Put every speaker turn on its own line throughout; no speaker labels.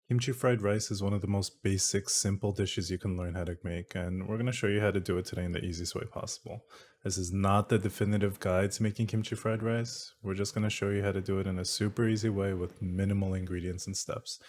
Kimchi fried rice is one of the most basic, simple dishes you can learn how to make, and we're going to show you how to do it today in the easiest way possible. This is not the definitive guide to making kimchi fried rice. We're just going to show you how to do it in a super easy way with minimal ingredients and steps.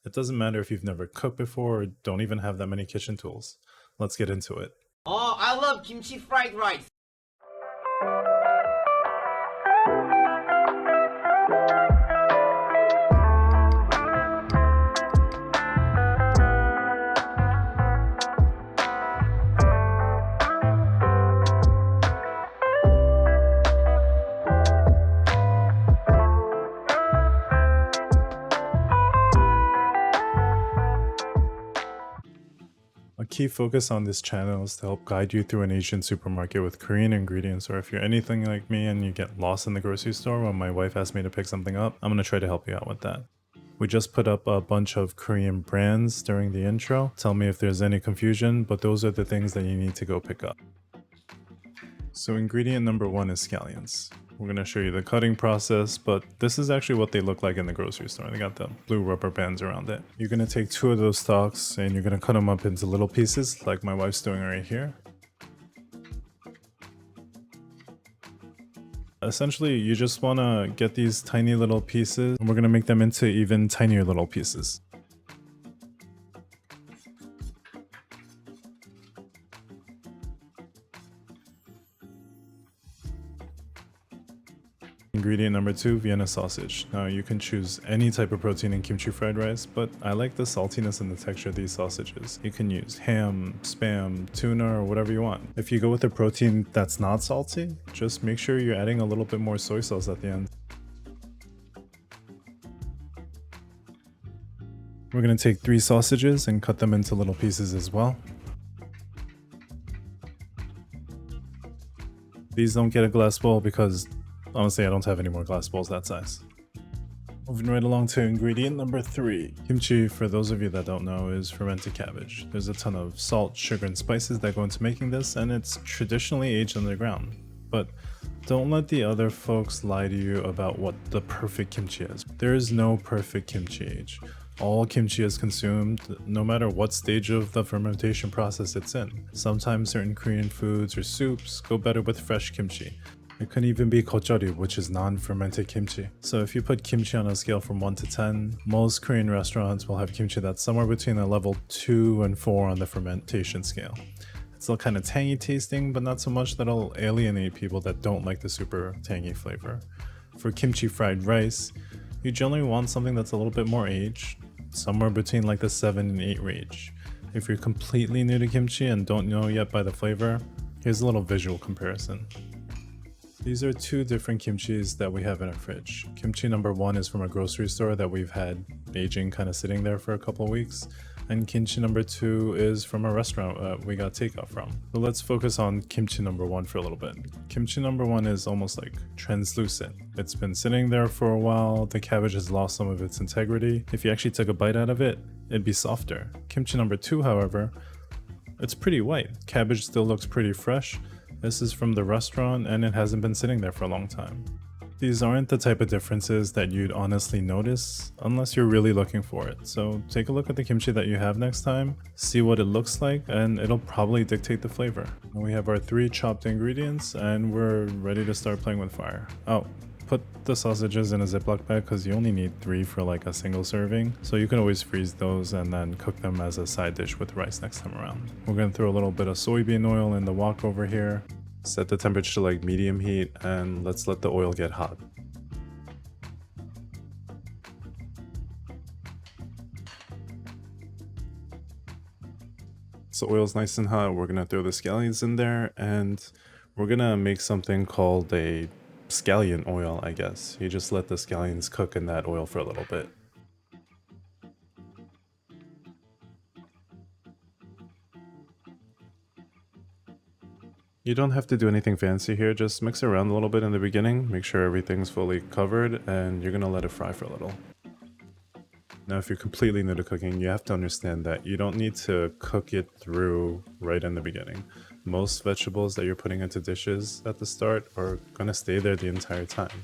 It doesn't matter if you've never cooked before or don't even have that many kitchen tools. Let's get into it.
Oh, I love kimchi fried rice.
A key focus on this channel is to help guide you through an Asian supermarket with Korean ingredients, or if you're anything like me and you get lost in the grocery store when my wife asks me to pick something up, I'm going to try to help you out with that. We just put up a bunch of Korean brands during the intro. Tell me if there's any confusion, but those are the things that you need to go pick up. So ingredient number one is scallions. We're going to show you the cutting process, but this is actually what they look like in the grocery store. They got the blue rubber bands around it. You're going to take 2 of those stalks and you're going to cut them up into little pieces like my wife's doing right here. Essentially, you just want to get these tiny little pieces and we're going to make them into even tinier little pieces. Ingredient number 2, Vienna sausage. Now you can choose any type of protein in kimchi fried rice, but I like the saltiness and the texture of these sausages. You can use ham, spam, tuna, or whatever you want. If you go with a protein that's not salty, just make sure you're adding a little bit more soy sauce at the end. We're going to take 3 sausages and cut them into little pieces as well. These don't get a glass bowl because honestly, I don't have any more glass bowls that size. Moving right along to ingredient number 3. Kimchi, for those of you that don't know, is fermented cabbage. There's a ton of salt, sugar, and spices that go into making this, and it's traditionally aged underground. But don't let the other folks lie to you about what the perfect kimchi is. There is no perfect kimchi age. All kimchi is consumed no matter what stage of the fermentation process it's in. Sometimes certain Korean foods or soups go better with fresh kimchi. It can even be gocheori, which is non-fermented kimchi. So if you put kimchi on a scale from 1 to 10, most Korean restaurants will have kimchi that's somewhere between a level 2 and 4 on the fermentation scale. It's still kind of tangy tasting, but not so much that it'll alienate people that don't like the super tangy flavor. For kimchi fried rice, you generally want something that's a little bit more aged, somewhere between like the 7 and 8 range. If you're completely new to kimchi and don't know yet by the flavor, here's a little visual comparison. These are 2 different kimchis that we have in our fridge. Kimchi number 1 is from a grocery store that we've had aging kind of sitting there for a couple of weeks. And kimchi number 2 is from a restaurant we got takeout from. So let's focus on kimchi number 1 for a little bit. Kimchi number 1 is almost like translucent. It's been sitting there for a while. The cabbage has lost some of its integrity. If you actually took a bite out of it, it'd be softer. Kimchi number 2, however, it's pretty white. Cabbage still looks pretty fresh. This is from the restaurant and it hasn't been sitting there for a long time. These aren't the type of differences that you'd honestly notice unless you're really looking for it. So take a look at the kimchi that you have next time, see what it looks like, and it'll probably dictate the flavor. And we have our 3 chopped ingredients and we're ready to start playing with fire. Oh, put the sausages in a Ziploc bag because you only need 3 for like a single serving. So you can always freeze those and then cook them as a side dish with rice next time around. We're going to throw a little bit of soybean oil in the wok over here. Set the temperature to like medium heat and let's let the oil get hot. So oil's nice and hot. We're going to throw the scallions in there and we're going to make something called a scallion oil, I guess. You just let the scallions cook in that oil for a little bit. You don't have to do anything fancy here, just mix it around a little bit in the beginning, make sure everything's fully covered, and you're gonna let it fry for a little. Now if you're completely new to cooking, you have to understand that you don't need to cook it through right in the beginning. Most vegetables that you're putting into dishes at the start are gonna stay there the entire time.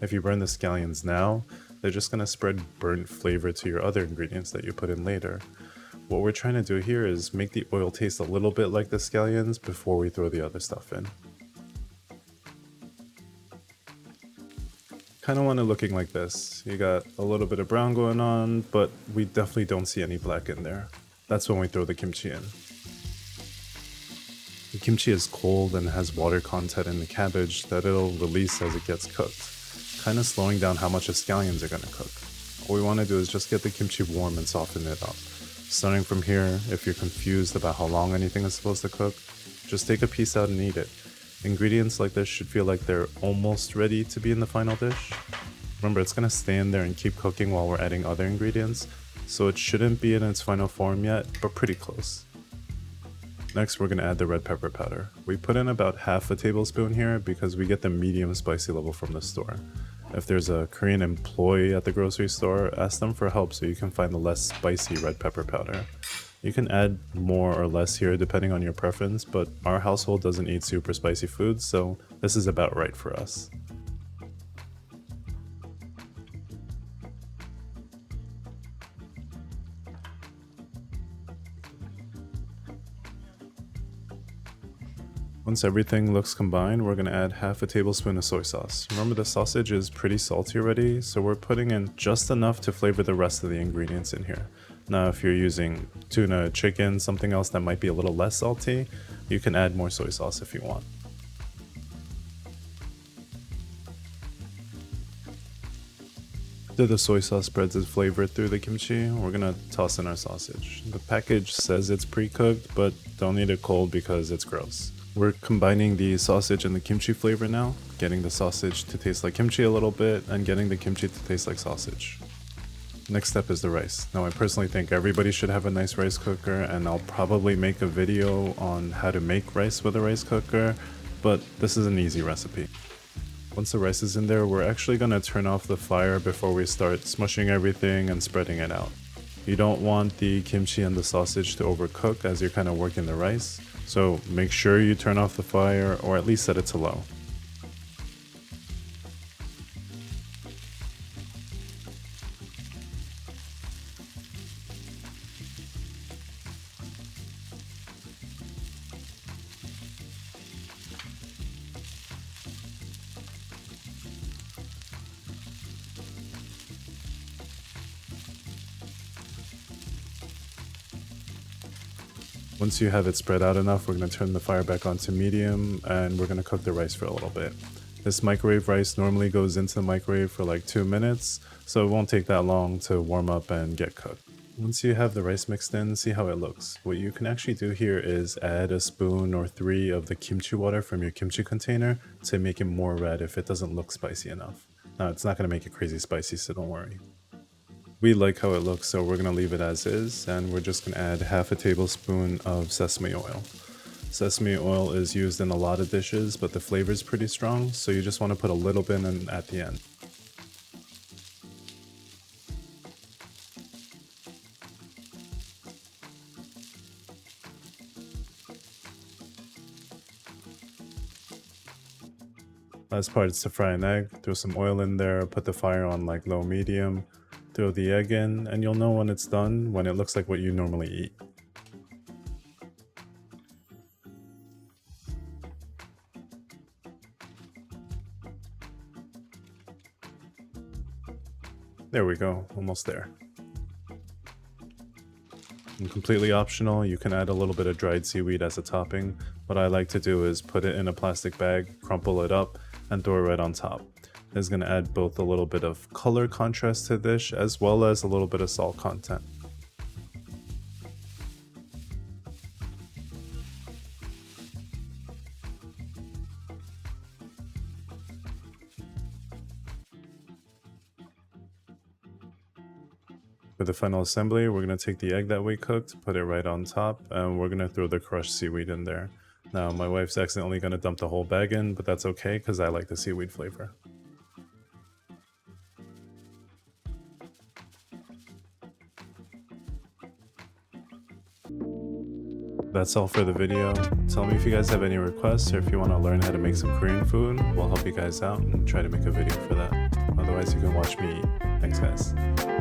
If you burn the scallions now, They're just going to spread burnt flavor to your other ingredients that you put in later. What we're trying to do here is make the oil taste a little bit like the scallions before we throw the other stuff in. Kind of want it looking like this. You got a little bit of brown going on, but we definitely don't see any black in there. That's when we throw the kimchi in. The kimchi is cold and has water content in the cabbage that it'll release as it gets cooked, kind of slowing down how much the scallions are going to cook. All we want to do is just get the kimchi warm and soften it up. Starting from here, if you're confused about how long anything is supposed to cook, just take a piece out and eat it. Ingredients like this should feel like they're almost ready to be in the final dish. Remember, it's going to stay in there and keep cooking while we're adding other ingredients, so it shouldn't be in its final form yet, but pretty close. Next, we're going to add the red pepper powder. We put in about half a tablespoon here because we get the medium spicy level from the store. If there's a Korean employee at the grocery store, ask them for help so you can find the less spicy red pepper powder. You can add more or less here depending on your preference, but our household doesn't eat super spicy foods, so this is about right for us. Once everything looks combined, we're going to add half a tablespoon of soy sauce. Remember, the sausage is pretty salty already, so we're putting in just enough to flavor the rest of the ingredients in here. Now, if you're using tuna, chicken, something else that might be a little less salty, you can add more soy sauce if you want. After the soy sauce spreads its flavor through the kimchi, we're gonna toss in our sausage. The package says it's pre-cooked, but don't eat it cold because it's gross. We're combining the sausage and the kimchi flavor now, getting the sausage to taste like kimchi a little bit and getting the kimchi to taste like sausage. Next step is the rice. Now, I personally think everybody should have a nice rice cooker, and I'll probably make a video on how to make rice with a rice cooker, but this is an easy recipe. Once the rice is in there, we're actually going to turn off the fire before we start smushing everything and spreading it out. You don't want the kimchi and the sausage to overcook as you're kind of working the rice, so make sure you turn off the fire or at least set it to low. Once you have it spread out enough, we're going to turn the fire back on to medium and we're going to cook the rice for a little bit. This microwave rice normally goes into the microwave for like 2 minutes, so it won't take that long to warm up and get cooked. Once you have the rice mixed in, see how it looks. What you can actually do here is add a spoon or 3 of the kimchi water from your kimchi container to make it more red if it doesn't look spicy enough. Now, it's not going to make it crazy spicy, so don't worry. We like how it looks, so we're going to leave it as is, and we're just going to add half a tablespoon of sesame oil. Sesame oil is used in a lot of dishes, but the flavor is pretty strong, so you just want to put a little bit in at the end. Last part is to fry an egg. Throw some oil in there, put the fire on like low medium. Throw the egg in, and you'll know when it's done when it looks like what you normally eat. There we go, almost there. And completely optional, you can add a little bit of dried seaweed as a topping. What I like to do is put it in a plastic bag, crumple it up, and throw it right on top. Is going to add both a little bit of color contrast to the dish as well as a little bit of salt content. For the final assembly, we're going to take the egg that we cooked, put it right on top, and we're going to throw the crushed seaweed in there. Now, my wife's accidentally going to dump the whole bag in, but that's okay because I like the seaweed flavor. That's all for the video. Tell me if you guys have any requests or if you want to learn how to make some Korean food. We'll help you guys out and try to make a video for that. Otherwise, otherwise you can watch me. Thanks guys.